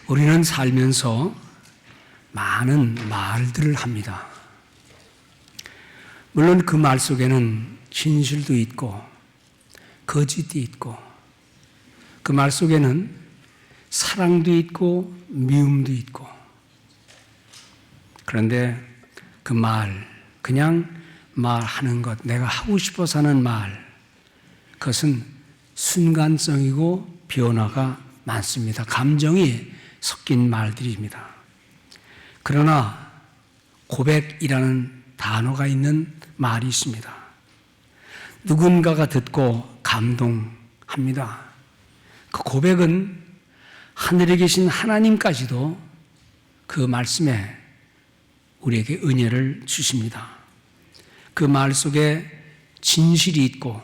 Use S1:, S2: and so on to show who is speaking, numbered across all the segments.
S1: 우리는 살면서 많은 말들을 합니다. 물론 그 말 속에는 진실도 있고 거짓도 있고 그 말 속에는 사랑도 있고 미움도 있고, 그런데 그 말, 그냥 말하는 것, 내가 하고 싶어서 하는 말, 그것은 순간성이고 변화가 많습니다. 감정이 섞인 말들입니다. 그러나 고백이라는 단어가 있는 말이 있습니다. 누군가가 듣고 감동합니다. 그 고백은 하늘에 계신 하나님까지도 그 말씀에 우리에게 은혜를 주십니다. 그 말 속에 진실이 있고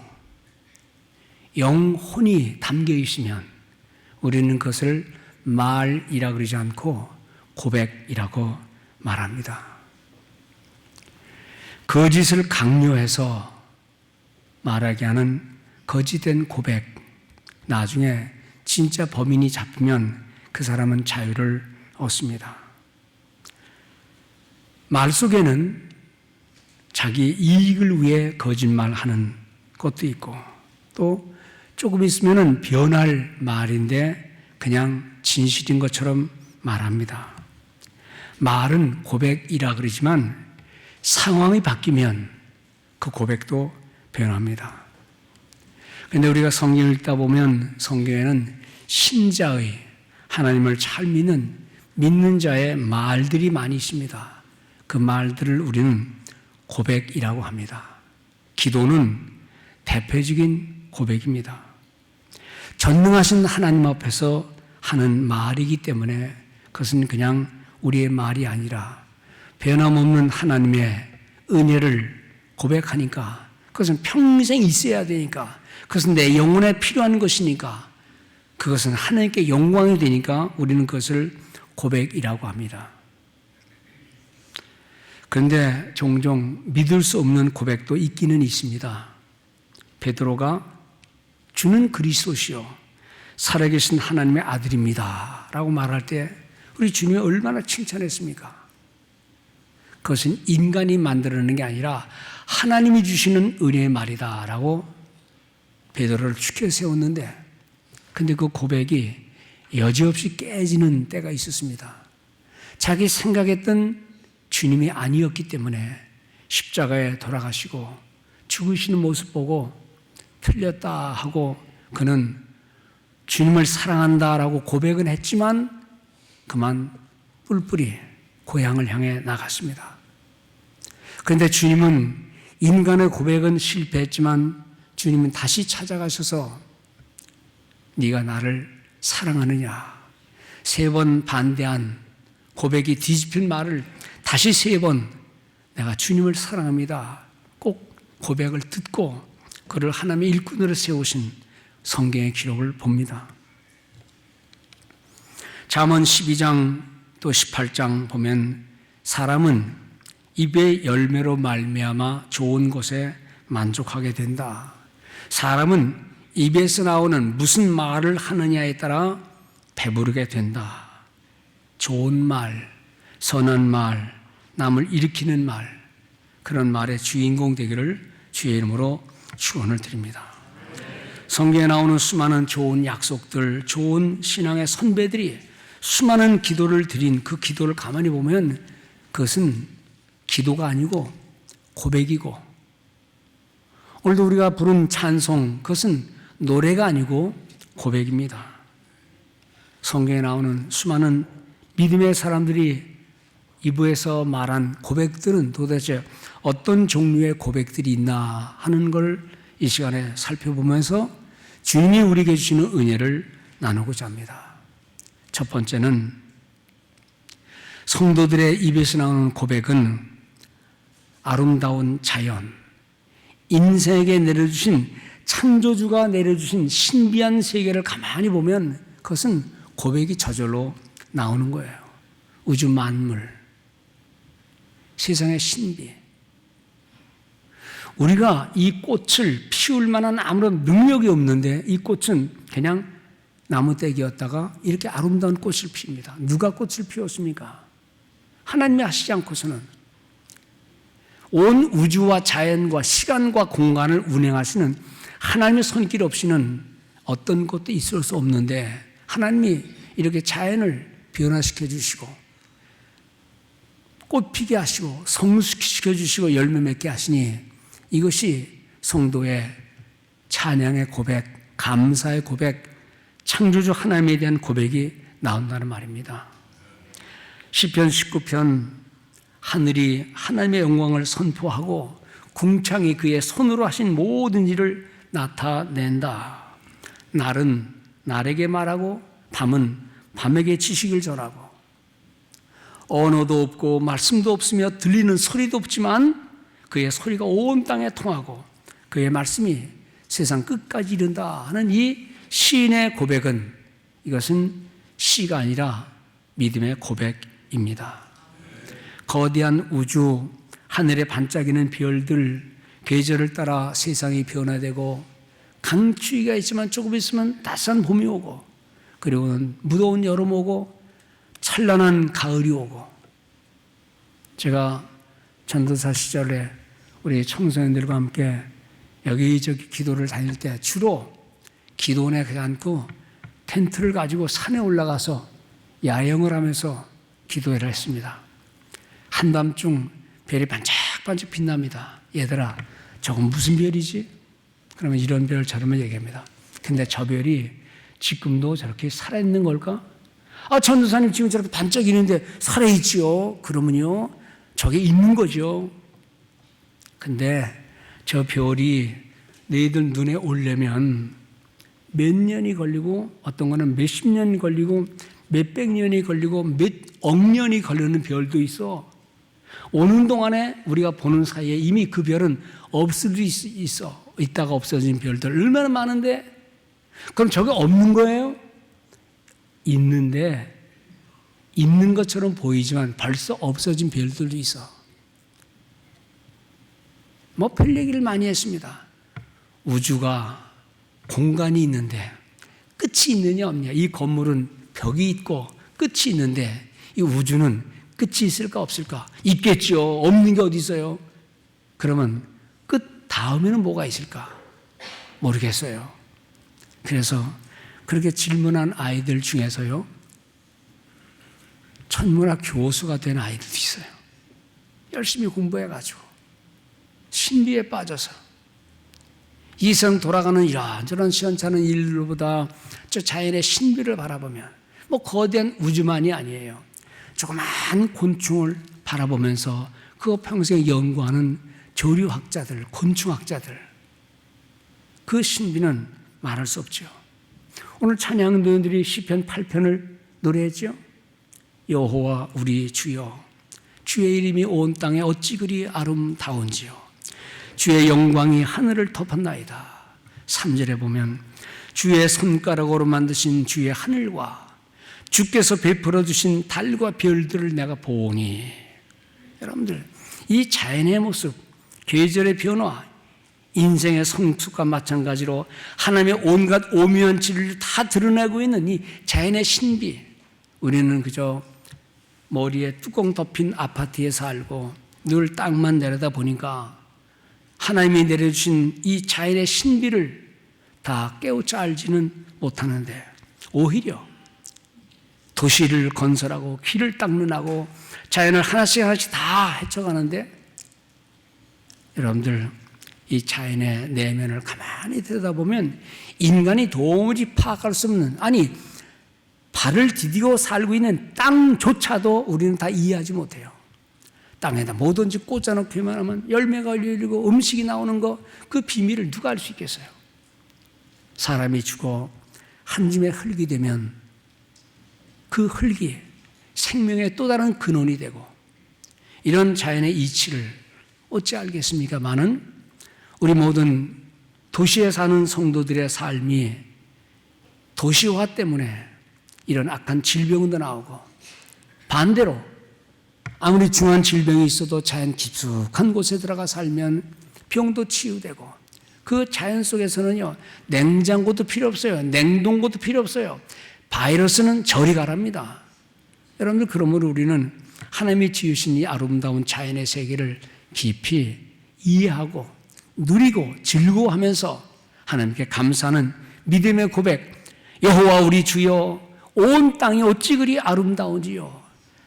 S1: 영혼이 담겨 있으면 우리는 그것을 말이라 그러지 않고 고백이라고 말합니다. 거짓을 강요해서 말하게 하는 거짓된 고백, 나중에 진짜 범인이 잡히면 그 사람은 자유를 얻습니다. 말 속에는 자기 이익을 위해 거짓말하는 것도 있고, 또 조금 있으면 변할 말인데 그냥 진실인 것처럼 말합니다. 말은 고백이라 그러지만 상황이 바뀌면 그 고백도 변합니다. 그런데 우리가 성경을 읽다 보면 성경에는 신자의, 하나님을 잘 믿는 자의 말들이 많이 있습니다. 그 말들을 우리는 고백이라고 합니다. 기도는 대표적인 고백입니다. 전능하신 하나님 앞에서 하는 말이기 때문에 그것은 그냥 우리의 말이 아니라 변함없는 하나님의 은혜를 고백하니까, 그것은 평생 있어야 되니까, 그것은 내 영혼에 필요한 것이니까, 그것은 하나님께 영광이 되니까 우리는 그것을 고백이라고 합니다. 그런데 종종 믿을 수 없는 고백도 있기는 있습니다. 베드로가 주는 그리스도시요 살아계신 하나님의 아들입니다 라고 말할 때 우리 주님이 얼마나 칭찬했습니까? 그것은 인간이 만들어내는 게 아니라 하나님이 주시는 은혜의 말이다 라고 베드로를 축켜 세웠는데, 근데 그 고백이 여지없이 깨지는 때가 있었습니다. 자기 생각했던 주님이 아니었기 때문에 십자가에 돌아가시고 죽으시는 모습 보고 틀렸다 하고 그는 주님을 사랑한다라고 고백은 했지만 그만 뿔뿔이 고향을 향해 나갔습니다. 그런데 주님은 인간의 고백은 실패했지만 주님은 다시 찾아가셔서 네가 나를 사랑하느냐, 3번 반대한 고백이 뒤집힌 말을 다시 3번 내가 주님을 사랑합니다 꼭 고백을 듣고 그를 하나님의 일꾼으로 세우신 성경의 기록을 봅니다. 잠언 12장 또 18장 보면 사람은 입의 열매로 말미암아 좋은 것에 만족하게 된다. 사람은 입에서 나오는 무슨 말을 하느냐에 따라 배부르게 된다. 좋은 말, 선한 말, 남을 일으키는 말, 그런 말의 주인공 되기를 주의 이름으로 축원을 드립니다. 성경에 나오는 수많은 좋은 약속들, 좋은 신앙의 선배들이 수많은 기도를 드린 그 기도를 가만히 보면 그것은 기도가 아니고 고백이고, 오늘도 우리가 부른 찬송, 그것은 노래가 아니고 고백입니다. 성경에 나오는 수많은 믿음의 사람들이 이부에서 말한 고백들은 도대체 어떤 종류의 고백들이 있나 하는 걸 이 시간에 살펴보면서 주님이 우리에게 주시는 은혜를 나누고자 합니다. 첫 번째는 성도들의 입에서 나오는 고백은 아름다운 자연, 인생에게 내려주신 창조주가 내려주신 신비한 세계를 가만히 보면 그것은 고백이 저절로 나오는 거예요. 우주 만물, 세상의 신비. 우리가 이 꽃을 피울 만한 아무런 능력이 없는데 이 꽃은 그냥 나무떼기였다가 이렇게 아름다운 꽃을 피웁니다. 누가 꽃을 피웠습니까? 하나님이 하시지 않고서는. 온 우주와 자연과 시간과 공간을 운행하시는 하나님의 손길 없이는 어떤 것도 있을 수 없는데, 하나님이 이렇게 자연을 변화시켜 주시고 꽃 피게 하시고 성숙시켜 주시고 열매 맺게 하시니, 이것이 성도의 찬양의 고백, 감사의 고백, 창조주 하나님에 대한 고백이 나온다는 말입니다. 시편 19편, 하늘이 하나님의 영광을 선포하고 궁창이 그의 손으로 하신 모든 일을 나타낸다. 날은 날에게 말하고 밤은 밤에게 지식을 전하고, 언어도 없고 말씀도 없으며 들리는 소리도 없지만 그의 소리가 온 땅에 통하고 그의 말씀이 세상 끝까지 이른다 하는 이 시인의 고백은, 이것은 시가 아니라 믿음의 고백입니다. 거대한 우주, 하늘에 반짝이는 별들, 계절을 따라 세상이 변화되고, 강추위가 있지만 조금 있으면 따스한 봄이 오고, 그리고는 무더운 여름 오고, 찬란한 가을이 오고. 제가 전도사 시절에 우리 청소년들과 함께 여기저기 기도를 다닐 때 주로 기도원에 가지 않고 텐트를 가지고 산에 올라가서 야영을 하면서 기도회를 했습니다. 한밤중 별이 반짝반짝 빛납니다. 얘들아, 저건 무슨 별이지? 그러면 이런 별 저러면 얘기합니다. 근데 저 별이 지금도 저렇게 살아있는 걸까? 아, 전도사님 지금 저렇게 반짝이는데 살아있지요? 그러면요, 저게 있는 거죠. 근데 저 별이 너희들 눈에 오려면 몇 년이 걸리고, 어떤 거는 몇십 년이 걸리고, 몇백 년이 걸리고, 몇억 년이 걸리는 별도 있어. 오는 동안에 우리가 보는 사이에 이미 그 별은 없을 수 있어. 있다가 없어진 별들 얼마나 많은데, 그럼 저게 없는 거예요? 있는데, 있는 것처럼 보이지만 벌써 없어진 별들도 있어. 뭐 별 얘기를 많이 했습니다. 우주가 공간이 있는데 끝이 있느냐 없느냐. 이 건물은 벽이 있고 끝이 있는데 이 우주는 끝이 있을까 없을까? 있겠죠. 없는 게 어디 있어요? 그러면 끝 다음에는 뭐가 있을까? 모르겠어요. 그래서 그렇게 질문한 아이들 중에서요, 천문학 교수가 된 아이들도 있어요. 열심히 공부해가지고 신비에 빠져서 이 세상 돌아가는 이런저런 시원찮은 일로보다 저 자연의 신비를 바라보면, 뭐 거대한 우주만이 아니에요. 조그마한 곤충을 바라보면서 그거 평생 연구하는 조류학자들, 곤충학자들, 그 신비는 말할 수 없죠. 오늘 찬양도원들이 시편 8편을 노래했죠. 여호와 우리 주여, 주의 이름이 온 땅에 어찌 그리 아름다운지요. 주의 영광이 하늘을 덮었나이다. 3절에 보면 주의 손가락으로 만드신 주의 하늘과 주께서 베풀어 주신 달과 별들을 내가 보니. 여러분들, 이 자연의 모습, 계절의 변화, 인생의 성숙과 마찬가지로 하나님의 온갖 오묘한 진리를 다 드러내고 있는 이 자연의 신비, 우리는 그저 머리에 뚜껑 덮인 아파트에 살고 늘 땅만 내려다 보니까 하나님이 내려주신 이 자연의 신비를 다 깨우쳐 알지는 못하는데, 오히려 도시를 건설하고 길을 닦는하고 자연을 하나씩 하나씩 다 헤쳐가는데, 여러분들 이 자연의 내면을 가만히 들여다보면 인간이 도무지 파악할 수 없는, 아니 발을 디디고 살고 있는 땅조차도 우리는 다 이해하지 못해요. 땅에다 뭐든지 꽂아놓기만 하면 열매가 열리고 음식이 나오는 거, 그 비밀을 누가 알 수 있겠어요? 사람이 죽어 한 줌의 흙이 되면 그 흙이 생명의 또 다른 근원이 되고, 이런 자연의 이치를 어찌 알겠습니까마는 우리 모든 도시에 사는 성도들의 삶이 도시화 때문에 이런 악한 질병도 나오고, 반대로 아무리 중한 질병이 있어도 자연 깊숙한 곳에 들어가 살면 병도 치유되고, 그 자연 속에서는요, 냉장고도 필요 없어요. 냉동고도 필요 없어요. 바이러스는 저리 가랍니다. 여러분들, 그러므로 우리는 하나님이 지으신 이 아름다운 자연의 세계를 깊이 이해하고 누리고 즐거워하면서 하나님께 감사하는 믿음의 고백, 여호와 우리 주여, 온 땅이 어찌 그리 아름다운지요.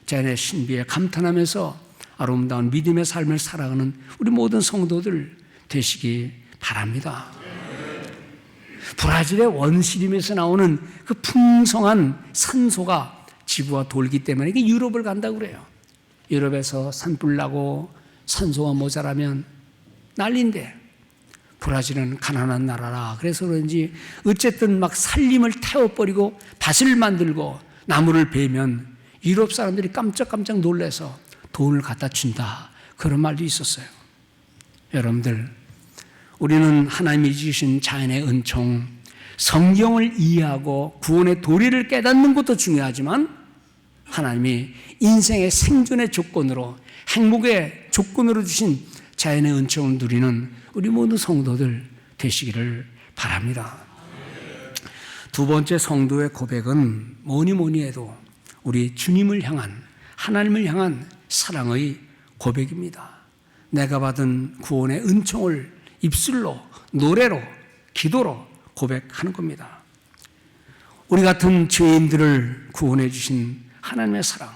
S1: 자연의 신비에 감탄하면서 아름다운 믿음의 삶을 살아가는 우리 모든 성도들 되시기 바랍니다. 브라질의 원시림에서 나오는 그 풍성한 산소가 지구와 돌기 때문에 이게 유럽을 간다고 그래요. 유럽에서 산불 나고 산소가 모자라면 난리인데 브라질은 가난한 나라라. 그래서 그런지 어쨌든 막 산림을 태워버리고 밭을 만들고 나무를 베면 유럽 사람들이 깜짝깜짝 놀라서 돈을 갖다 준다. 그런 말도 있었어요. 여러분들, 우리는 하나님이 주신 자연의 은총, 성경을 이해하고 구원의 도리를 깨닫는 것도 중요하지만 하나님이 인생의 생존의 조건으로, 행복의 조건으로 주신 자연의 은총을 누리는 우리 모든 성도들 되시기를 바랍니다. 두 번째 성도의 고백은 뭐니 해도 우리 주님을 향한, 하나님을 향한 사랑의 고백입니다. 내가 받은 구원의 은총을 입술로, 노래로, 기도로 고백하는 겁니다. 우리 같은 죄인들을 구원해 주신 하나님의 사랑.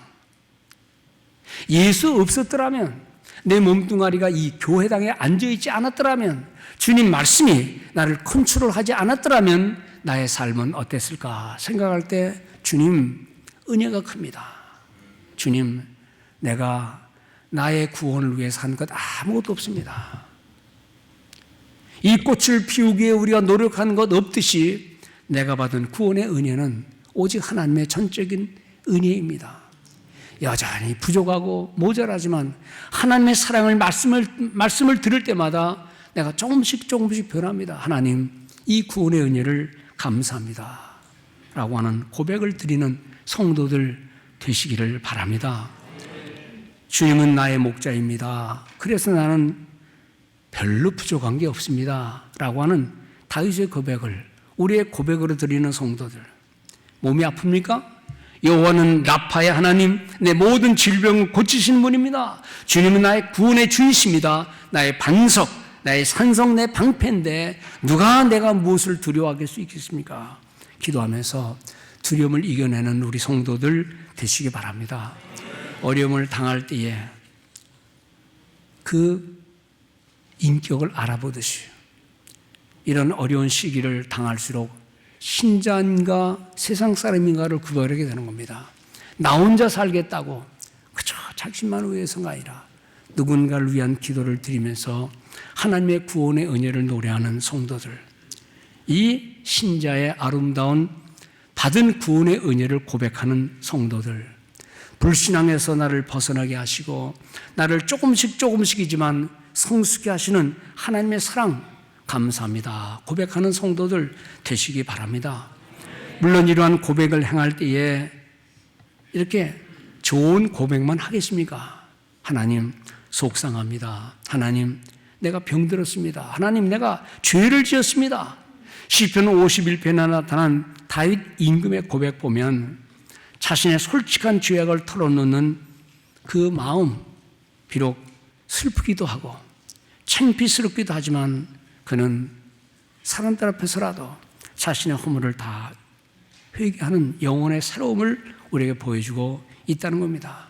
S1: 예수 없었더라면, 내 몸뚱아리가 이 교회당에 앉아있지 않았더라면, 주님 말씀이 나를 컨트롤하지 않았더라면 나의 삶은 어땠을까 생각할 때 주님 은혜가 큽니다. 주님, 내가 나의 구원을 위해서 한 것 아무것도 없습니다. 이 꽃을 피우기 위해 우리가 노력한 것 없듯이 내가 받은 구원의 은혜는 오직 하나님의 전적인 은혜입니다. 여전히 부족하고 모자라지만 하나님의 사랑을 말씀을 들을 때마다 내가 조금씩 변합니다. 하나님, 이 구원의 은혜를 감사합니다 라고 하는 고백을 드리는 성도들 되시기를 바랍니다. 주님은 나의 목자입니다. 그래서 나는 별로 부족한 게 없습니다 라고 하는 다윗의 고백을 우리의 고백으로 드리는 성도들. 몸이 아픕니까? 여호와는 라파의 하나님, 내 모든 질병을 고치시는 분입니다. 주님은 나의 구원의 주이십니다. 나의 반석, 나의 산성, 내 방패인데 누가 내가 무엇을 두려워할 수 있겠습니까? 기도하면서 두려움을 이겨내는 우리 성도들 되시기 바랍니다. 어려움을 당할 때에 그 인격을 알아보듯이 이런 어려운 시기를 당할수록 신자인가 세상 사람인가를 구별하게 되는 겁니다. 나 혼자 살겠다고 그저 자신만을 위해서가 아니라 누군가를 위한 기도를 드리면서 하나님의 구원의 은혜를 노래하는 성도들, 이 신자의 아름다운 받은 구원의 은혜를 고백하는 성도들, 불신앙에서 나를 벗어나게 하시고 나를 조금씩이지만 성숙케 하시는 하나님의 사랑 감사합니다 고백하는 성도들 되시기 바랍니다. 물론 이러한 고백을 행할 때에 이렇게 좋은 고백만 하겠습니까? 하나님, 속상합니다. 하나님, 내가 병들었습니다. 하나님, 내가 죄를 지었습니다. 시편 51편에 나타난 다윗 임금의 고백 보면 자신의 솔직한 죄악을 털어놓는 그 마음, 비록 슬프기도 하고 창피스럽기도 하지만 그는 사람들 앞에서라도 자신의 허물을 다 회개하는 영혼의 새로움을 우리에게 보여주고 있다는 겁니다.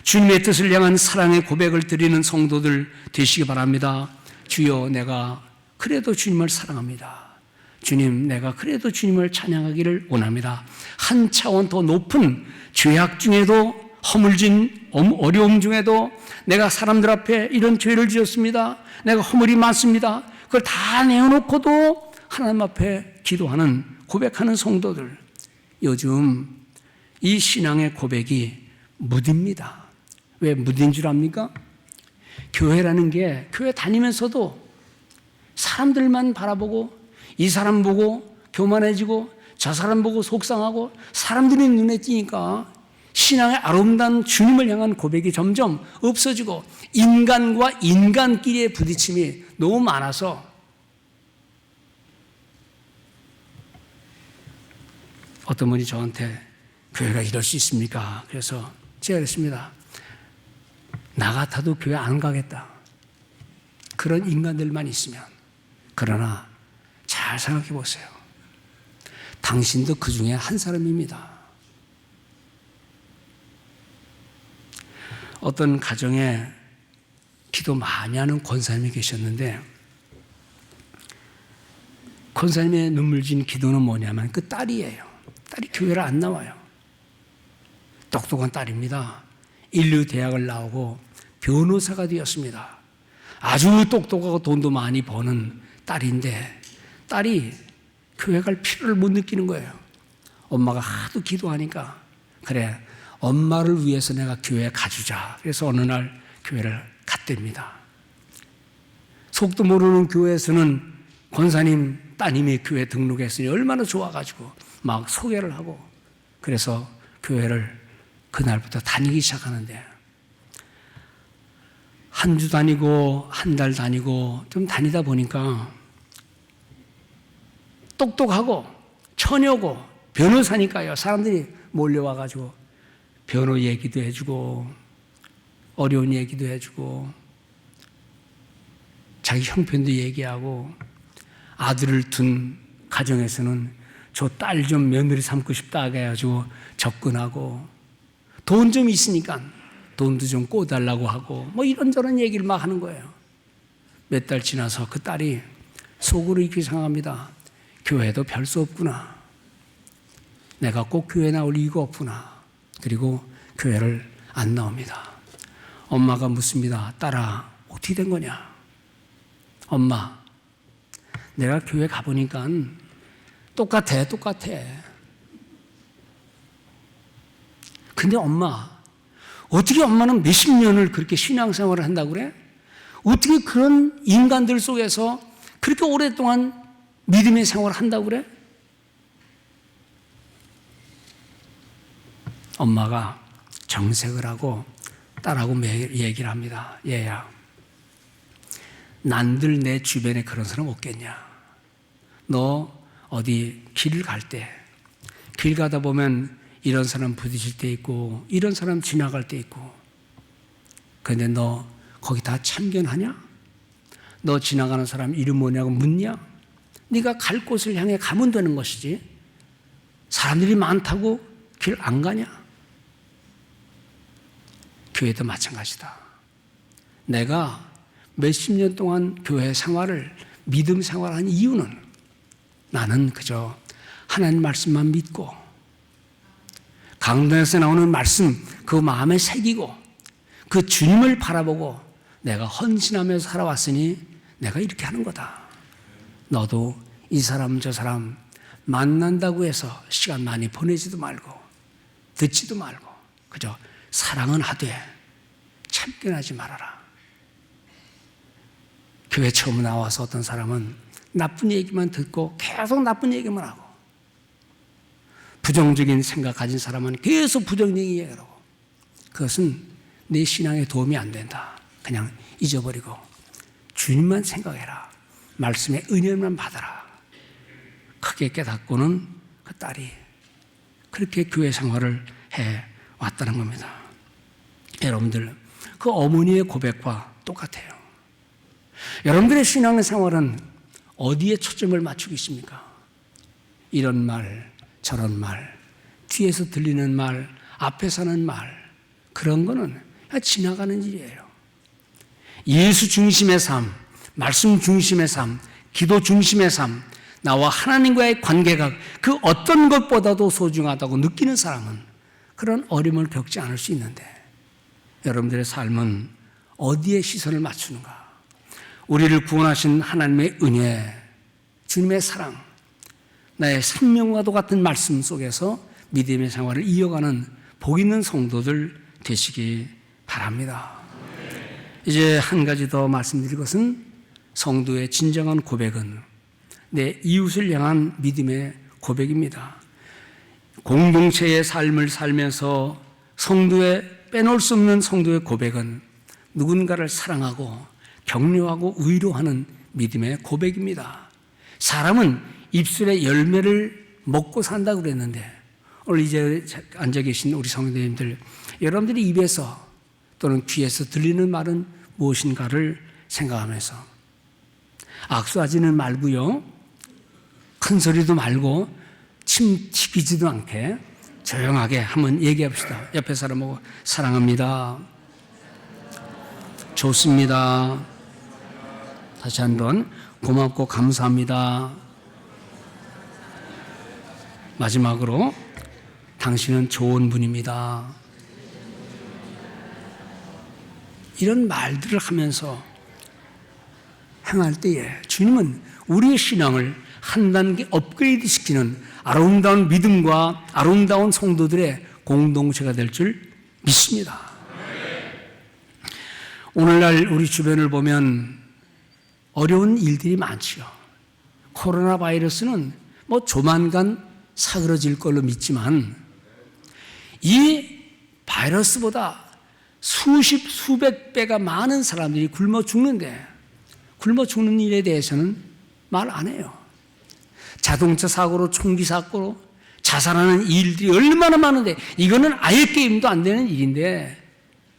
S1: 주님의 뜻을 향한 사랑의 고백을 드리는 성도들 되시기 바랍니다. 주여, 내가 그래도 주님을 사랑합니다. 주님, 내가 그래도 주님을 찬양하기를 원합니다. 한 차원 더 높은 죄악 중에도, 허물진 어려움 중에도 내가 사람들 앞에 이런 죄를 지었습니다. 내가 허물이 많습니다. 그걸 다 내어놓고도 하나님 앞에 기도하는, 고백하는 성도들. 요즘 이 신앙의 고백이 무디입니다. 왜 무디인 줄 압니까? 교회라는 게 교회 다니면서도 사람들만 바라보고 이 사람 보고 교만해지고 저 사람 보고 속상하고 사람들이 눈에 띄니까 신앙의 아름다운 주님을 향한 고백이 점점 없어지고 인간과 인간끼리의 부딪힘이 너무 많아서 어떤 분이 저한테 교회가 이럴 수 있습니까? 그래서 제가 그랬습니다. 나 같아도 교회 안 가겠다. 그런 인간들만 있으면. 그러나 잘 생각해 보세요. 당신도 그 중에 한 사람입니다. 어떤 가정에 기도 많이 하는 권사님이 계셨는데, 권사님의 눈물진 기도는 뭐냐면 그 딸이에요. 딸이 교회를 안 나와요. 똑똑한 딸입니다. 인류 대학을 나오고 변호사가 되었습니다. 아주 똑똑하고 돈도 많이 버는 딸인데, 딸이 교회 갈 필요를 못 느끼는 거예요. 엄마가 하도 기도하니까, 그래, 엄마를 위해서 내가 교회에 가주자. 그래서 어느 날 교회를 갔답니다. 속도 모르는 교회에서는 권사님 따님이 교회 등록했으니 얼마나 좋아가지고 막 소개를 하고, 그래서 교회를 그날부터 다니기 시작하는데, 한 주 다니고 한 달 다니고 좀 다니다 보니까 똑똑하고 처녀고 변호사니까요. 사람들이 몰려와가지고 변호 얘기도 해주고 어려운 얘기도 해주고 자기 형편도 얘기하고, 아들을 둔 가정에서는 저 딸 좀 며느리 삼고 싶다 해가지고 접근하고, 돈 좀 있으니까 돈도 좀 꿔달라고 하고 뭐 이런저런 얘기를 막 하는 거예요. 몇 달 지나서 그 딸이 속으로 이렇게 생각합니다. 교회도 별 수 없구나. 내가 꼭 교회 나올 이유가 없구나. 그리고 교회를 안 나옵니다. 엄마가 묻습니다. 딸아, 어떻게 된 거냐? 엄마, 내가 교회 가보니까 똑같아. 근데 엄마, 어떻게 엄마는 몇십 년을 그렇게 신앙생활을 한다고 그래? 어떻게 그런 인간들 속에서 그렇게 오랫동안 믿음의 생활을 한다고 그래? 엄마가 정색을 하고 딸하고 매일 얘기를 합니다. 얘야, 난들 내 주변에 그런 사람 없겠냐? 너 어디 길 갈 때, 길 가다 보면 이런 사람 부딪힐 때 있고 이런 사람 지나갈 때 있고, 그런데 너 거기 다 참견하냐? 너 지나가는 사람 이름 뭐냐고 묻냐? 네가 갈 곳을 향해 가면 되는 것이지 사람들이 많다고 길 안 가냐? 교회도 마찬가지다. 내가 몇십 년 동안 교회 생활을, 믿음 생활한 이유는 나는 그저 하나님 말씀만 믿고 강단에서 나오는 말씀 그 마음에 새기고 그 주님을 바라보고 내가 헌신하면서 살아왔으니 내가 이렇게 하는 거다. 너도 이 사람 저 사람 만난다고 해서 시간 많이 보내지도 말고 듣지도 말고 그저 사랑은 하되 참견하지 말아라. 교회 처음 나와서 어떤 사람은 나쁜 얘기만 듣고 계속 나쁜 얘기만 하고, 부정적인 생각 가진 사람은 계속 부정적인 얘기하고, 그것은 내 신앙에 도움이 안 된다. 그냥 잊어버리고 주님만 생각해라. 말씀의 은혜만 받아라. 크게 깨닫고는 그 딸이 그렇게 교회 생활을 해왔다는 겁니다. 여러분들, 그 어머니의 고백과 똑같아요. 여러분들의 신앙생활은 어디에 초점을 맞추고 있습니까? 이런 말, 저런 말, 뒤에서 들리는 말, 앞에서 하는 말, 그런 거는 그냥 지나가는 일이에요. 예수 중심의 삶, 말씀 중심의 삶, 기도 중심의 삶, 나와 하나님과의 관계가 그 어떤 것보다도 소중하다고 느끼는 사람은 그런 어려움을 겪지 않을 수 있는데, 여러분들의 삶은 어디에 시선을 맞추는가? 우리를 구원하신 하나님의 은혜, 주님의 사랑, 나의 생명과도 같은 말씀 속에서 믿음의 생활을 이어가는 복 있는 성도들 되시기 바랍니다. 이제 한 가지 더 말씀드릴 것은, 성도의 진정한 고백은 내 이웃을 향한 믿음의 고백입니다. 공동체의 삶을 살면서 성도의 빼놓을 수 없는 성도의 고백은 누군가를 사랑하고 격려하고 위로하는 믿음의 고백입니다. 사람은 입술의 열매를 먹고 산다고 그랬는데 오늘 이제 앉아 계신 우리 성도님들, 여러분들이 입에서 또는 귀에서 들리는 말은 무엇인가를 생각하면서 악수하지는 말고요, 큰 소리도 말고 침 튀기지도 않게 조용하게 한번 얘기해 봅시다. 옆에 사람하고 사랑합니다. 좋습니다. 다시 한번 고맙고 감사합니다. 마지막으로 당신은 좋은 분입니다. 이런 말들을 하면서 행할 때에 주님은 우리의 신앙을 한 단계 업그레이드 시키는 아름다운 믿음과 아름다운 성도들의 공동체가 될 줄 믿습니다. 오늘날 우리 주변을 보면 어려운 일들이 많지요. 코로나 바이러스는 조만간 사그러질 걸로 믿지만 이 바이러스보다 수십, 수백 배가 많은 사람들이 굶어 죽는데 굶어 죽는 일에 대해서는 말 안 해요. 자동차 사고로, 총기 사고로 자살하는 일들이 얼마나 많은데 이거는 아예 게임도 안 되는 일인데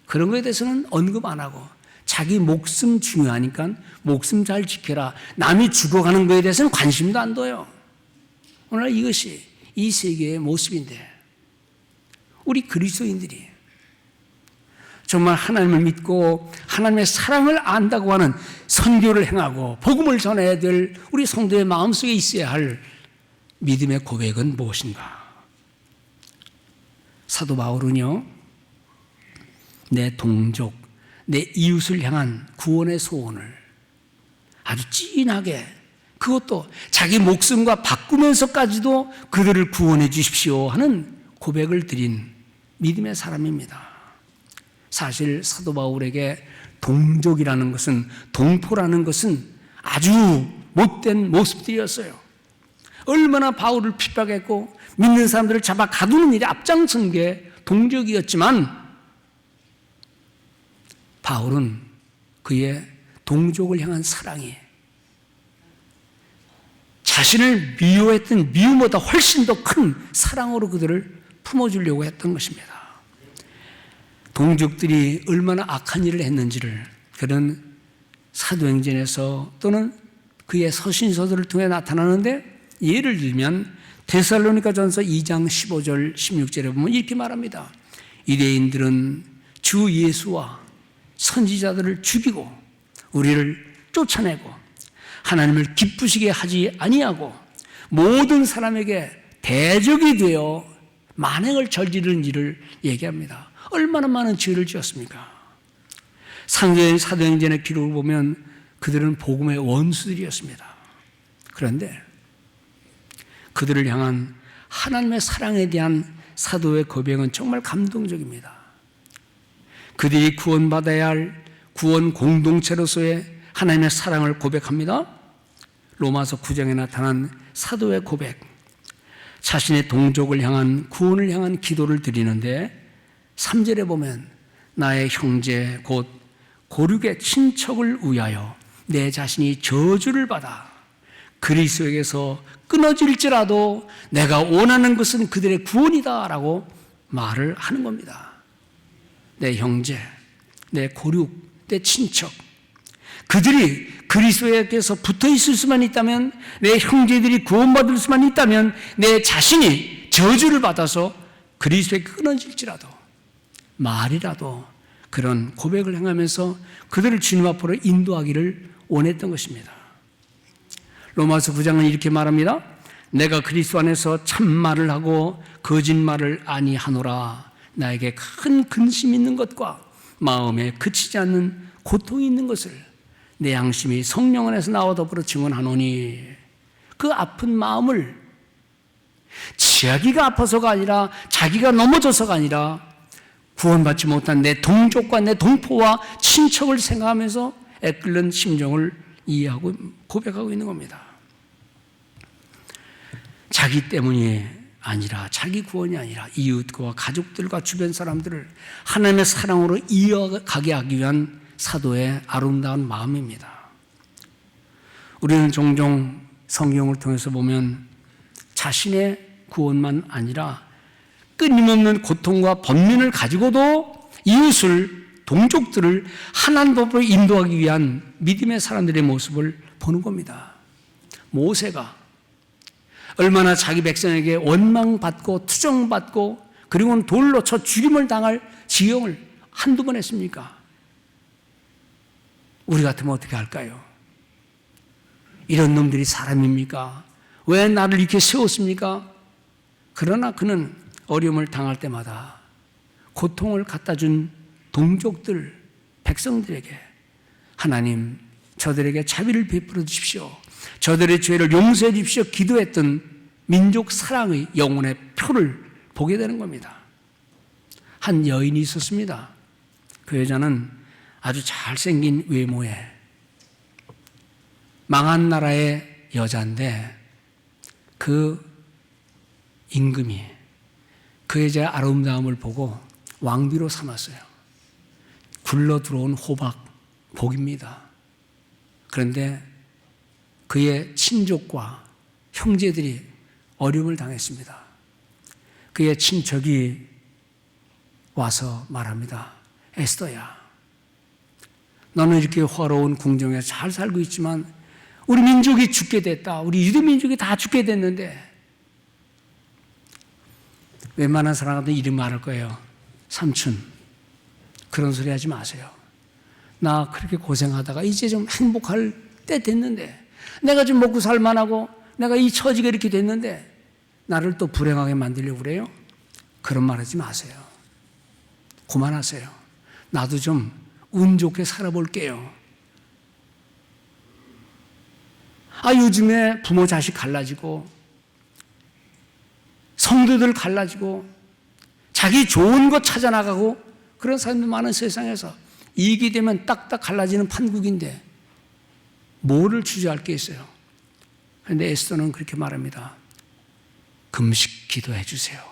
S1: 그런 거에 대해서는 언급 안 하고 자기 목숨 중요하니까 목숨 잘 지켜라. 남이 죽어가는 거에 대해서는 관심도 안 둬요. 오늘 이것이 이 세계의 모습인데 우리 그리스도인들이 정말 하나님을 믿고 하나님의 사랑을 안다고 하는 선교를 행하고 복음을 전해야 될 우리 성도의 마음속에 있어야 할 믿음의 고백은 무엇인가? 사도 바울은요, 내 동족, 내 이웃을 향한 구원의 소원을 아주 진하게, 그것도 자기 목숨과 바꾸면서까지도 그들을 구원해 주십시오 하는 고백을 드린 믿음의 사람입니다. 사실 사도 바울에게 동족이라는 것은, 동포라는 것은 아주 못된 모습들이었어요. 얼마나 바울을 핍박했고 믿는 사람들을 잡아 가두는 일에 앞장선 게 동족이었지만 바울은 그의 동족을 향한 사랑이 자신을 미워했던 미움보다 훨씬 더 큰 사랑으로 그들을 품어주려고 했던 것입니다. 동족들이 얼마나 악한 일을 했는지를 그런 사도행전에서 또는 그의 서신서들을 통해 나타나는데, 예를 들면 데살로니가전서 2장 15절 16절에 보면 이렇게 말합니다. 유대인들은 주 예수와 선지자들을 죽이고 우리를 쫓아내고 하나님을 기쁘시게 하지 아니하고 모든 사람에게 대적이 되어 만행을 저지르는 일을 얘기합니다. 얼마나 많은 죄를 지었습니까? 사도행전의 기록을 보면 그들은 복음의 원수들이었습니다. 그런데 그들을 향한 하나님의 사랑에 대한 사도의 고백은 정말 감동적입니다. 그들이 구원받아야 할 구원 공동체로서의 하나님의 사랑을 고백합니다. 로마서 9장에 나타난 사도의 고백, 자신의 동족을 향한 구원을 향한 기도를 드리는데 3절에 보면 나의 형제 곧 고륙의 친척을 위하여 내 자신이 저주를 받아 그리스도에게서 끊어질지라도 내가 원하는 것은 그들의 구원이다 라고 말을 하는 겁니다. 내 형제, 내 고륙, 내 친척, 그들이 그리스도에게서 붙어 있을 수만 있다면, 내 형제들이 구원받을 수만 있다면 내 자신이 저주를 받아서 그리스도에 끊어질지라도 말이라도 그런 고백을 행하면서 그들을 주님 앞으로 인도하기를 원했던 것입니다. 로마서 9장은 이렇게 말합니다. 내가 그리스도 안에서 참말을 하고 거짓말을 아니하노라. 나에게 큰 근심 있는 것과 마음에 그치지 않는 고통이 있는 것을 내 양심이 성령 안에서 나와 더불어 증언하노니, 그 아픈 마음을 자기가 아파서가 아니라 자기가 넘어져서가 아니라 구원받지 못한 내 동족과 내 동포와 친척을 생각하면서 애끓는 심정을 이해하고 고백하고 있는 겁니다. 자기 때문이 아니라, 자기 구원이 아니라 이웃과 가족들과 주변 사람들을 하나님의 사랑으로 이어가게 하기 위한 사도의 아름다운 마음입니다. 우리는 종종 성경을 통해서 보면 자신의 구원만 아니라 끊임없는 고통과 번민을 가지고도 이웃을, 동족들을 하나님 법으로 인도하기 위한 믿음의 사람들의 모습을 보는 겁니다. 모세가 얼마나 자기 백성에게 원망받고 투정받고 그리고는 돌로 쳐 죽임을 당할 지형을 한두 번 했습니까? 우리 같으면 어떻게 할까요? 이런 놈들이 사람입니까? 왜 나를 이렇게 세웠습니까? 그러나 그는 어려움을 당할 때마다 고통을 갖다 준 동족들, 백성들에게 하나님 저들에게 자비를 베풀어 주십시오. 저들의 죄를 용서해 주십시오. 기도했던 민족 사랑의 영혼의 표를 보게 되는 겁니다. 한 여인이 있었습니다. 그 여자는 아주 잘생긴 외모에 망한 나라의 여자인데 그 임금이 그 여자의 아름다움을 보고 왕비로 삼았어요. 굴러 들어온 호박, 복입니다. 그런데 그의 친족과 형제들이 어려움을 당했습니다. 그의 친척이 와서 말합니다. 에스더야, 너는 이렇게 화로운 궁정에 잘 살고 있지만 우리 민족이 죽게 됐다. 우리 유대 민족이 다 죽게 됐는데 웬만한 사람한테 이름 말할 거예요. 삼촌, 그런 소리 하지 마세요. 나 그렇게 고생하다가 이제 좀 행복할 때 됐는데 내가 좀 먹고 살만하고 내가 이 처지가 이렇게 됐는데 나를 또 불행하게 만들려고 그래요? 그런 말 하지 마세요. 그만하세요. 나도 좀 운 좋게 살아볼게요. 요즘에 부모 자식 갈라지고 성도들 갈라지고 자기 좋은 것 찾아 나가고 그런 사람들 많은 세상에서 이익이 되면 딱딱 갈라지는 판국인데 뭐를 주저할 게 있어요. 그런데 에스더는 그렇게 말합니다. 금식 기도해 주세요.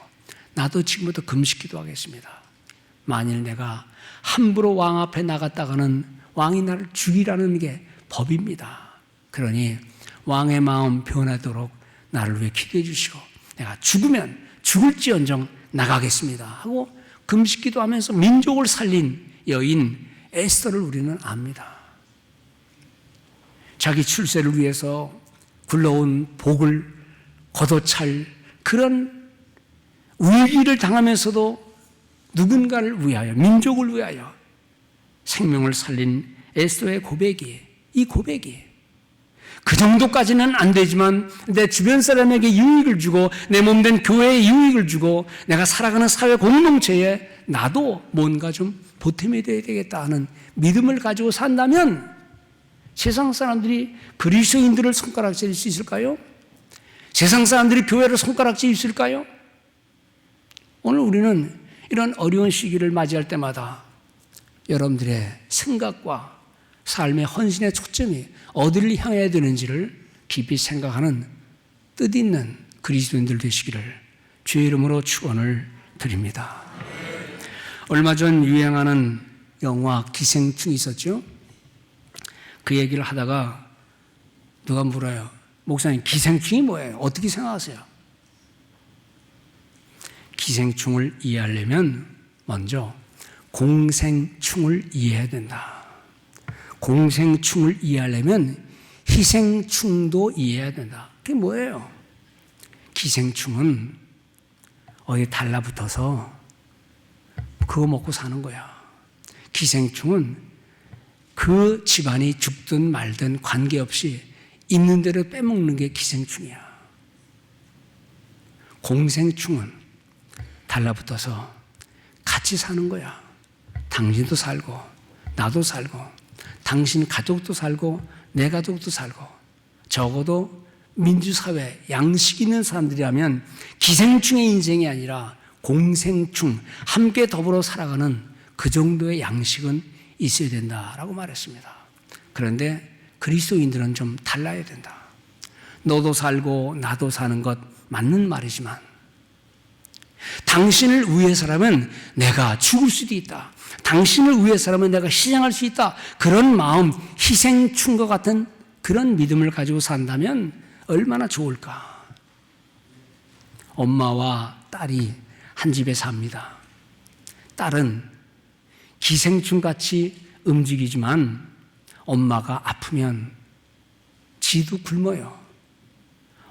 S1: 나도 지금부터 금식 기도하겠습니다. 만일 내가 함부로 왕 앞에 나갔다가는 왕이 나를 죽이라는 게 법입니다. 그러니 왕의 마음 변하도록 나를 위해 기도해 주시고 내가 죽으면 죽을지언정 나가겠습니다 하고 금식 기도하면서 민족을 살린 여인 에스더를 우리는 압니다. 자기 출세를 위해서 굴러온 복을 걷어찰 그런 위기를 당하면서도 누군가를 위하여, 민족을 위하여 생명을 살린 에스더의 고백이, 이 고백이 그 정도까지는 안 되지만 내 주변 사람에게 유익을 주고 내 몸된 교회에 유익을 주고 내가 살아가는 사회 공동체에 나도 뭔가 좀 보탬이 되어야 되겠다 하는 믿음을 가지고 산다면 세상 사람들이 그리스도인들을 손가락질할 수 있을까요? 세상 사람들이 교회를 손가락질할 수 있을까요? 오늘 우리는 이런 어려운 시기를 맞이할 때마다 여러분들의 생각과 삶의 헌신의 초점이 어디를 향해야 되는지를 깊이 생각하는 뜻있는 그리스도인들 되시기를 주의 이름으로 축원을 드립니다. 얼마 전 유행하는 영화 기생충이 있었죠. 그 얘기를 하다가 누가 물어요. 목사님, 기생충이 뭐예요? 어떻게 생각하세요? 기생충을 이해하려면 먼저 공생충을 이해해야 된다. 공생충을 이해하려면 희생충도 이해해야 된다. 그게 뭐예요? 기생충은 어디 달라붙어서 그거 먹고 사는 거야. 기생충은 그 집안이 죽든 말든 관계없이 있는 대로 빼먹는 게 기생충이야. 공생충은 달라붙어서 같이 사는 거야. 당신도 살고 나도 살고 당신 가족도 살고 내 가족도 살고 적어도 민주사회 양식 있는 사람들이라면 기생충의 인생이 아니라 공생충, 함께 더불어 살아가는 그 정도의 양식은 있어야 된다라고 말했습니다. 그런데 그리스도인들은 좀 달라야 된다. 너도 살고 나도 사는 것 맞는 말이지만 당신을 위해서라면 내가 죽을 수도 있다. 당신을 위해서라면 내가 희생할 수 있다. 그런 마음, 희생충과 같은 그런 믿음을 가지고 산다면 얼마나 좋을까. 엄마와 딸이 한 집에 삽니다. 딸은 기생충같이 움직이지만 엄마가 아프면 지도 굶어요.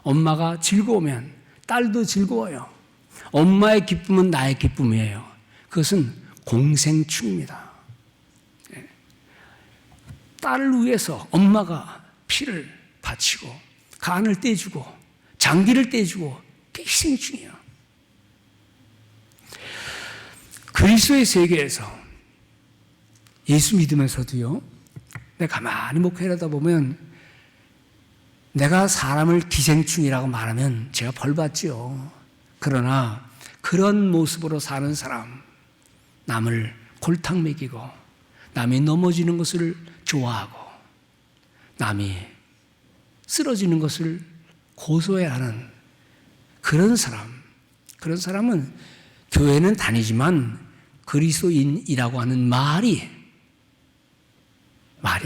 S1: 엄마가 즐거우면 딸도 즐거워요. 엄마의 기쁨은 나의 기쁨이에요. 그것은 공생충입니다. 딸을 위해서 엄마가 피를 바치고 간을 떼주고 장기를 떼주고 그게 희생충이에요. 그리스도의 세계에서 예수 믿으면서도요, 내가 가만히 목회하다 보면 내가 사람을 기생충이라고 말하면 제가 벌받지요. 그러나 그런 모습으로 사는 사람, 남을 골탕 먹이고 남이 넘어지는 것을 좋아하고 남이 쓰러지는 것을 고소해하는 그런 사람은 교회는 다니지만 그리스도인이라고 하는 말이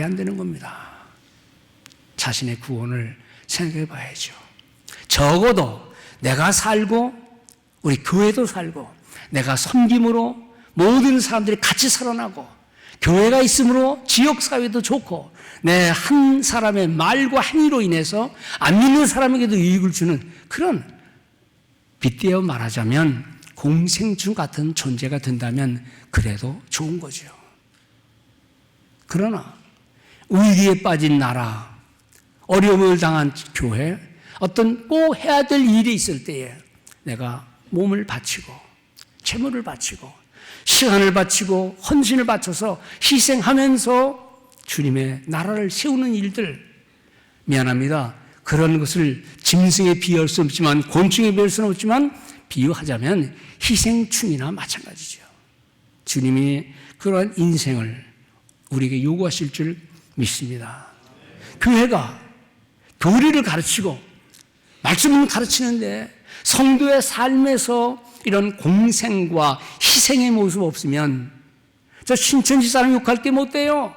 S1: 안 되는 겁니다. 자신의 구원을 생각해 봐야죠. 적어도 내가 살고 우리 교회도 살고 내가 섬김으로 모든 사람들이 같이 살아나고 교회가 있으므로 지역사회도 좋고 내 한 사람의 말과 행위로 인해서 안 믿는 사람에게도 이익을 주는 그런 빗대어 말하자면 공생충 같은 존재가 된다면 그래도 좋은 거죠. 그러나 위기에 빠진 나라, 어려움을 당한 교회, 어떤 꼭 해야 될 일이 있을 때에 내가 몸을 바치고 재물을 바치고 시간을 바치고 헌신을 바쳐서 희생하면서 주님의 나라를 세우는 일들, 미안합니다. 그런 것을 짐승에 비유할 수 없지만 곤충에 비유할 수는 없지만 비유하자면 희생충이나 마찬가지죠. 주님이 그러한 인생을 우리에게 요구하실 줄 믿습니다. 교회가 교리를 가르치고 말씀을 가르치는데 성도의 삶에서 이런 공생과 희생의 모습 없으면 저 신천지 사람 욕할 게 못 돼요.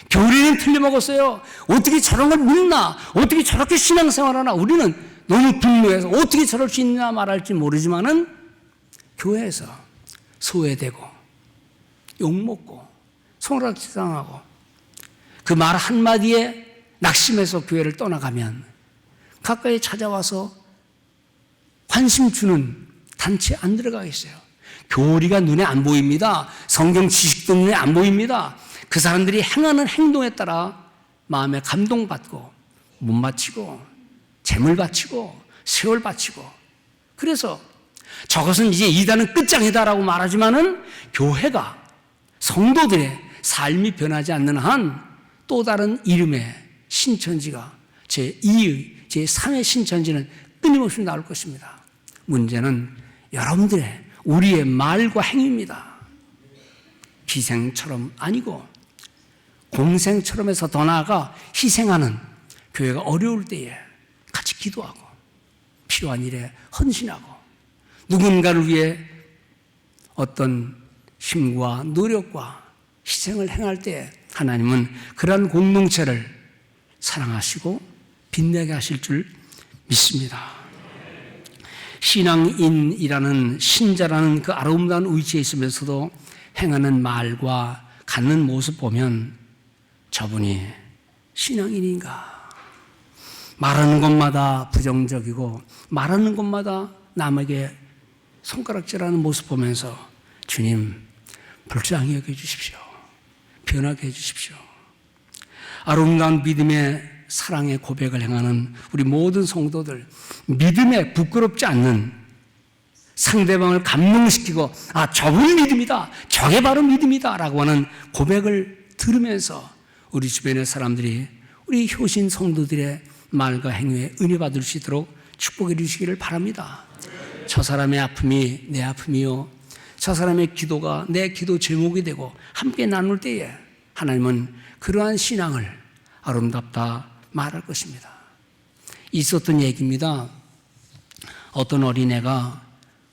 S1: 교리는 틀려먹었어요. 어떻게 저런 걸 믿나? 어떻게 저렇게 신앙생활하나? 우리는 너무 분노해서 어떻게 저럴 수 있나 말할지 모르지만은 교회에서 소외되고 욕먹고 손가락질당하고 그 말 한마디에 낙심해서 교회를 떠나가면 가까이 찾아와서 관심 주는 단체 안 들어가겠어요. 교리가 눈에 안 보입니다. 성경 지식도 눈에 안 보입니다. 그 사람들이 행하는 행동에 따라 마음에 감동받고 몸 바치고 재물 바치고 세월 바치고 그래서 저것은 이제 이단은 끝장이다라고 말하지만은 교회가 성도들의 삶이 변하지 않는 한 또 다른 이름의 신천지가 제2의, 제3의 신천지는 끊임없이 나올 것입니다. 문제는 여러분들의 우리의 말과 행위입니다. 기생처럼 아니고 공생처럼 해서 더 나아가 희생하는 교회가 어려울 때에 같이 기도하고 필요한 일에 헌신하고 누군가를 위해 어떤 힘과 노력과 희생을 행할 때 하나님은 그러한 공동체를 사랑하시고 빛나게 하실 줄 믿습니다. 신앙인이라는 신자라는 그 아름다운 위치에 있으면서도 행하는 말과 갖는 모습 보면 저분이 신앙인인가? 말하는 것마다 부정적이고 말하는 것마다 남에게 손가락질하는 모습 보면서 주님 불쌍히 여겨주십시오. 변하게 해주십시오. 아름다운 믿음의 사랑의 고백을 행하는 우리 모든 성도들, 믿음에 부끄럽지 않는 상대방을 감동시키고 저분 믿음이다, 저게 바로 믿음이다 라고 하는 고백을 들으면서 우리 주변의 사람들이 우리 효신 성도들의 말과 행위에 은혜 받을 수 있도록 축복해 주시기를 바랍니다. 저 사람의 아픔이 내 아픔이요, 저 사람의 기도가 내 기도 제목이 되고 함께 나눌 때에 하나님은 그러한 신앙을 아름답다 말할 것입니다. 있었던 얘기입니다. 어떤 어린애가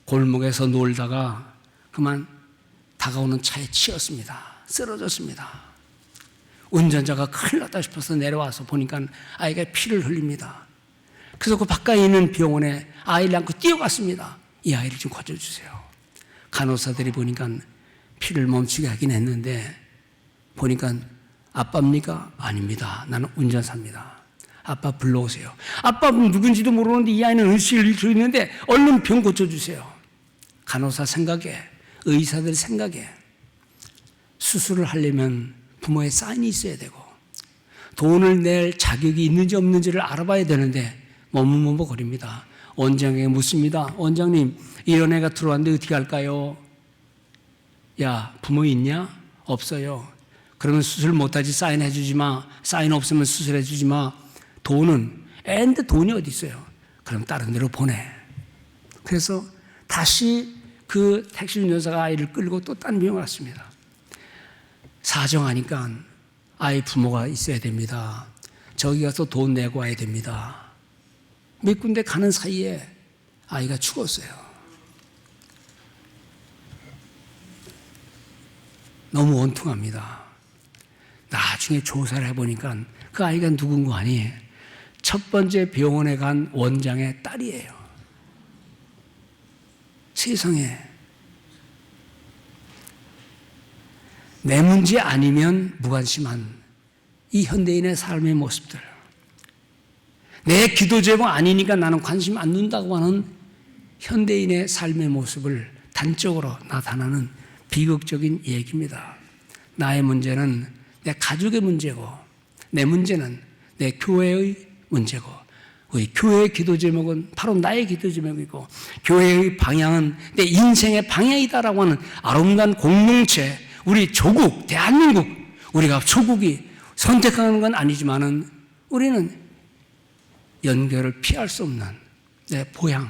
S1: 골목에서 놀다가 그만 다가오는 차에 치였습니다. 쓰러졌습니다. 운전자가 큰일 났다 싶어서 내려와서 보니까 아이가 피를 흘립니다. 그래서 그 바깥에 있는 병원에 아이를 안고 뛰어갔습니다. 이 아이를 좀 고쳐주세요. 간호사들이 보니까 피를 멈추게 하긴 했는데 보니까 아빠입니까? 아닙니다. 나는 운전사입니다. 아빠 불러오세요. 아빠는 누군지도 모르는데 이 아이는 의식을 잃고 있는데 얼른 병 고쳐주세요. 간호사 생각에, 의사들 생각에 수술을 하려면 부모의 사인이 있어야 되고 돈을 낼 자격이 있는지 없는지를 알아봐야 되는데 머뭇머뭇거립니다. 원장에게 묻습니다. 원장님, 이런 애가 들어왔는데 어떻게 할까요? 야, 부모 있냐? 없어요. 그러면 수술 못하지. 사인해 주지 마. 사인 없으면 수술해 주지 마. 돈은 애인데 돈이 어디 있어요? 그럼 다른 데로 보내. 그래서 다시 그 택시 운전사가 아이를 끌고 또 딴 병원에 갔습니다. 사정하니까 아이 부모가 있어야 됩니다. 저기 가서 돈 내고 와야 됩니다. 몇 군데 가는 사이에 아이가 죽었어요. 너무 원통합니다. 나중에 조사를 해보니까 그 아이가 누군가 아니 첫 번째 병원에 간 원장의 딸이에요. 세상에. 내 문제 아니면 무관심한 이 현대인의 삶의 모습들. 내 기도 제목 아니니까 나는 관심 안 둔다고 하는 현대인의 삶의 모습을 단적으로 나타나는 비극적인 얘기입니다. 나의 문제는 내 가족의 문제고 내 문제는 내 교회의 문제고 우리 교회의 기도 제목은 바로 나의 기도 제목이고 교회의 방향은 내 인생의 방향이다라고 하는 아름다운 공동체, 우리 조국, 대한민국, 우리가 조국이 선택하는 건 아니지만은 우리는 연결을 피할 수 없는 내 고향.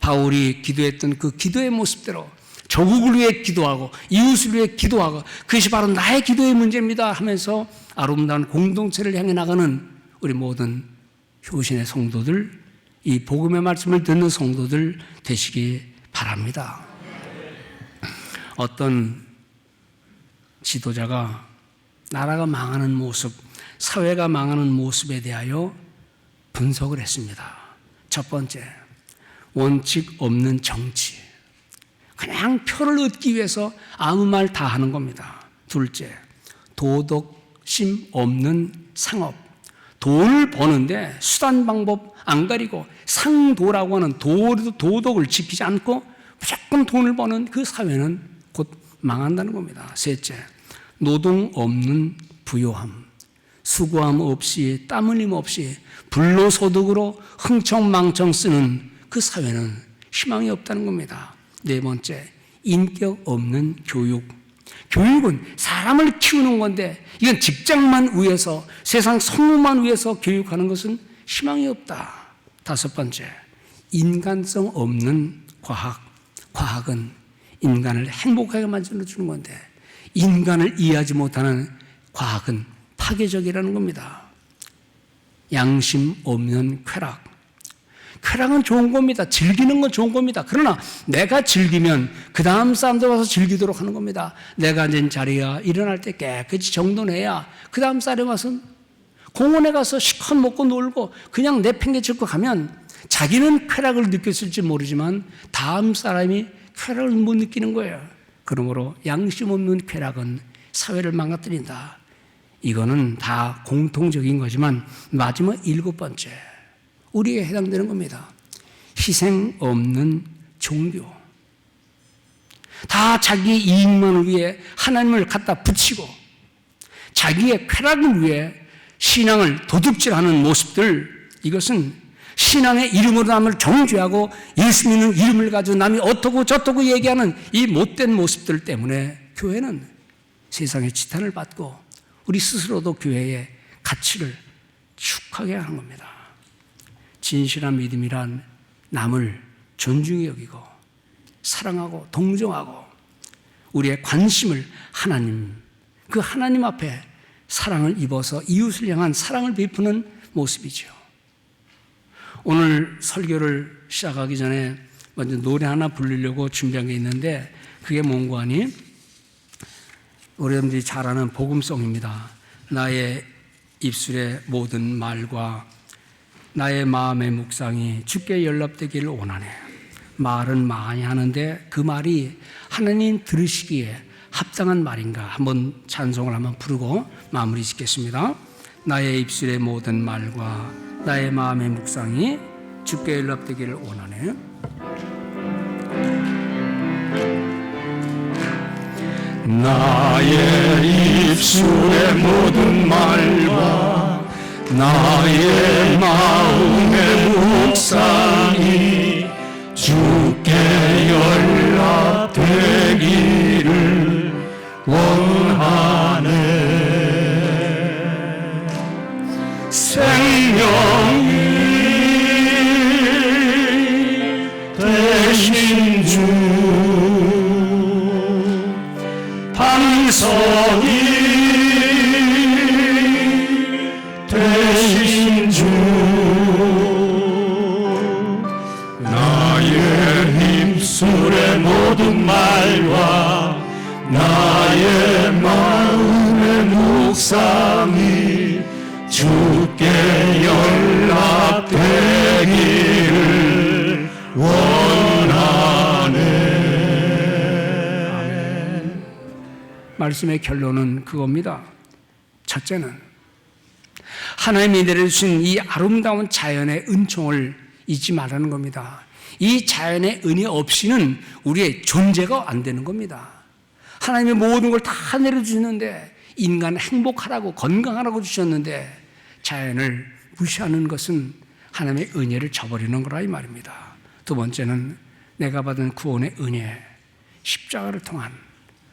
S1: 바울이 기도했던 그 기도의 모습대로 조국을 위해 기도하고 이웃을 위해 기도하고 그것이 바로 나의 기도의 문제입니다 하면서 아름다운 공동체를 향해 나가는 우리 모든 효신의 성도들, 이 복음의 말씀을 듣는 성도들 되시기 바랍니다. 어떤 지도자가 나라가 망하는 모습, 사회가 망하는 모습에 대하여 분석을 했습니다. 첫 번째, 원칙 없는 정치. 그냥 표를 얻기 위해서 아무 말 다 하는 겁니다. 둘째, 도덕심 없는 상업. 돈을 버는데 수단 방법 안 가리고 상도라고 하는 도덕을 지키지 않고 무조건 돈을 버는 그 사회는 곧 망한다는 겁니다. 셋째, 노동 없는 부요함. 수고함 없이 땀 흘림 없이 불로소득으로 흥청망청 쓰는 그 사회는 희망이 없다는 겁니다. 네 번째, 인격 없는 교육. 교육은 사람을 키우는 건데 이건 직장만 위해서 세상 성공만 위해서 교육하는 것은 희망이 없다. 다섯 번째, 인간성 없는 과학. 과학은 인간을 행복하게 만들어주는 건데 인간을 이해하지 못하는 과학은 파괴적이라는 겁니다. 양심 없는 쾌락. 쾌락은 좋은 겁니다. 즐기는 건 좋은 겁니다. 그러나 내가 즐기면 그 다음 사람들 와서 즐기도록 하는 겁니다. 내가 앉은 자리야 일어날 때 깨끗이 정돈해야 그 다음 사람이 와서 공원에 가서 시컷 먹고 놀고 그냥 내팽개치고 가면 자기는 쾌락을 느꼈을지 모르지만 다음 사람이 쾌락을 못 느끼는 거예요. 그러므로 양심 없는 쾌락은 사회를 망가뜨린다. 이거는 다 공통적인 거지만 마지막 일곱 번째, 우리에 해당되는 겁니다. 희생 없는 종교. 다 자기 이익만을 위해 하나님을 갖다 붙이고 자기의 쾌락을 위해 신앙을 도둑질하는 모습들, 이것은 신앙의 이름으로 남을 정죄하고 예수 믿는 이름을 가지고 남이 어떻고 저떻고 얘기하는 이 못된 모습들 때문에 교회는 세상의 지탄을 받고 우리 스스로도 교회의 가치를 축하게 하는 겁니다. 진실한 믿음이란 남을 존중히 여기고 사랑하고 동정하고 우리의 관심을 하나님, 그 하나님 앞에 사랑을 입어서 이웃을 향한 사랑을 베푸는 모습이죠. 오늘 설교를 시작하기 전에 먼저 노래 하나 부르려고 준비한 게 있는데 그게 뭔가 하니 여러분들이 잘 아는 복음송입니다. 나의 입술의 모든 말과 나의 마음의 묵상이 주께 연락되기를 원하네. 말은 많이 하는데 그 말이 하나님 들으시기에 합당한 말인가? 한번 찬송을 한번 부르고 마무리 짓겠습니다. 나의 입술의 모든 말과 나의 마음의 묵상이 주께 연락되기를 원하네.
S2: 나의 입술의 모든 말과 나의 마음의 묵상이 주께 연락되기를 원하네. 생명이 되신 주, 반석이 되신 주, 나의 입술의 모든 말과 나의 마음의 묵상이 주께 연락되기를 원하네.
S1: 말씀의 결론은 그겁니다. 첫째는 하나님이 내려주신 이 아름다운 자연의 은총을 잊지 말라는 겁니다. 이 자연의 은혜 없이는 우리의 존재가 안 되는 겁니다. 하나님의 모든 걸 다 내려주시는데, 인간 행복하라고 건강하라고 주셨는데 자연을 무시하는 것은 하나님의 은혜를 저버리는 거라 이 말입니다. 두 번째는 내가 받은 구원의 은혜, 십자가를 통한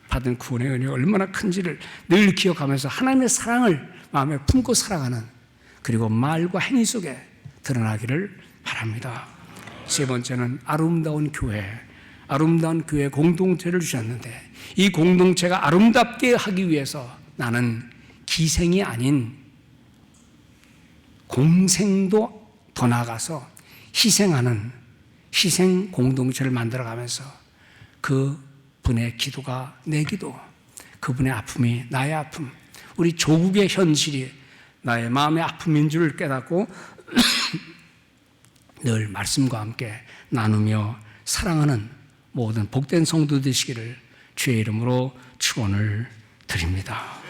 S1: 받은 구원의 은혜가 얼마나 큰지를 늘 기억하면서 하나님의 사랑을 마음에 품고 살아가는, 그리고 말과 행위 속에 드러나기를 바랍니다. 세 번째는 아름다운 교회 공동체를 주셨는데, 이 공동체가 아름답게 하기 위해서 나는 기생이 아닌 공생도 더 나아가서 희생하는 희생 공동체를 만들어가면서 그분의 기도가 내 기도, 그분의 아픔이 나의 아픔, 우리 조국의 현실이 나의 마음의 아픔인 줄 깨닫고 늘 말씀과 함께 나누며 사랑하는 모든 복된 성도 되시기를 주의 이름으로 축원을 드립니다.